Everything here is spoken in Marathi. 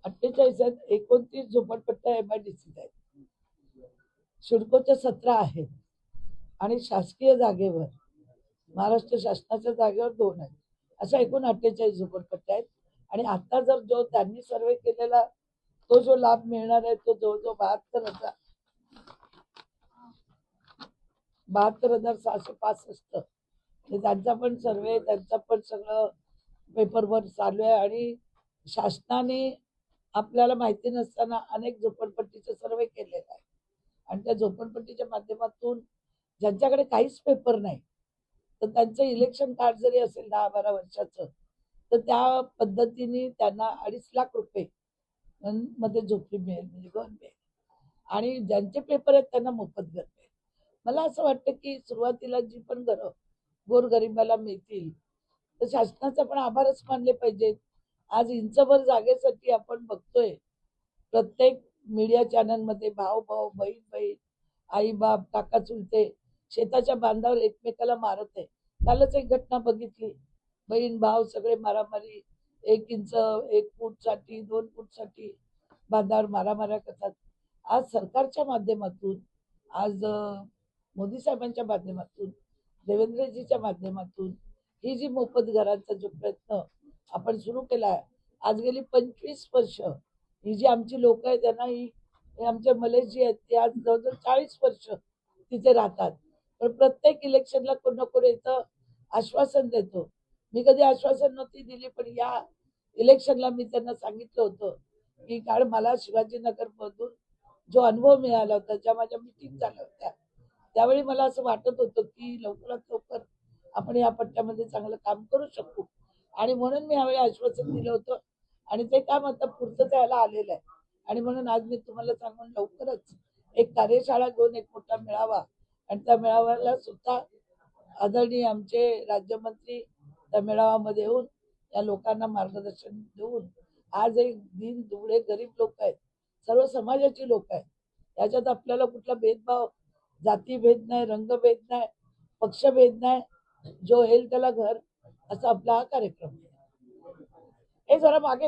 48 आहेत, 29 झोपडपट्ट्या MIDC आहेत. सिडकोच्या 17 आहेत आणि शासकीय जागेवर महाराष्ट्र शासनाच्या जागेवर 2 आहेत. अशा एकूण 48 झोपडपट्ट्या आहेत. आणि आता जर जो त्यांनी सर्वे केलेला तो जो लाभ मिळणार आहे तो जवळजवळ 72,665. त्यांचा पण सर्वे, त्यांचा पण सगळं पेपरवर्क चालू आहे. आणि शासनाने आपल्याला माहिती नसताना अनेक झोपडपट्टीचे सर्वे केलेले आहे. आणि त्या झोपडपट्टीच्या माध्यमातून ज्यांच्याकडे काहीच पेपर नाही, तर त्यांचं इलेक्शन कार्ड जरी असेल 10-12 वर्षाचं, तर त्या पद्धतीने त्यांना 2.5 लाख रुपये मध्ये झोपडी मिळेल, म्हणजे घर मिळेल. आणि ज्यांचे पेपर आहेत त्यांना मोफत घर मिळेल. मला असं वाटतं की सुरुवातीला जी पण घरं गोरगरिबाला मिळतील, तर शासनाचा पण आभारच मानले पाहिजेत. आज इंचभर जागेसाठी आपण बघतोय प्रत्येक मीडिया चॅनलमध्ये भाऊ भाऊ, बहीण बहीण, आई बाप, काका चुलते शेताच्या बांधावर एकमेकाला मारत आहे. कालच एक घटना बघितली, बहीण भाव सगळे मारामारी, 1 इंच 1 फूटसाठी 2 फूटसाठी बांधावर मारामाऱ्या करतात. आज सरकारच्या माध्यमातून, आज मोदी साहेबांच्या माध्यमातून, देवेंद्रजीच्या माध्यमातून ही जी मोफत घरांचा जो प्रयत्न आपण सुरू केला आहे, आज गेली 25 वर्ष ही जी आमची लोक आहेत त्यांना हे आमचे मलेजी आहेत ते आज जवळजवळ 40 वर्ष तिथे राहतात. पण प्रत्येक इलेक्शनला कोण ना कोण इथं आश्वासन देतो. मी कधी आश्वासन नव्हती दिली, पण या इलेक्शनला मी त्यांना सांगितलं होतं की कारण मला शिवाजीनगर मधून जो अनुभव मिळाला होता, ज्या माझ्या मिटिंग झाल्या होत्या, त्यावेळी मला असं वाटत होतं की लवकरात लवकर आपण या पट्ट्यामध्ये चांगलं काम करू शकू. आणि म्हणून मी यावेळी आश्वासन दिलं होतं आणि ते काम आता पुढचं त्याला आलेलं आहे. आणि म्हणून आज मी तुम्हाला सांगून लवकरच एक कार्यशाळा घेऊन एक मोठा मेळावा, आणि त्या मेळाव्याला सुद्धा आदरणीय आमचे राज्यमंत्री त्या मेळाव्यामध्ये येऊन या लोकांना मार्गदर्शन देऊन, आज एक दीन दुबळे गरीब लोक आहेत, सर्व समाजाची लोक आहेत. याच्यात आपल्याला कुठला भेदभाव, जातीभेद नाही, रंगभेद नाही, पक्षभेद नाही, जो येईल त्याला घर, असा आपला हा कार्यक्रम आहे. हे जरा मागे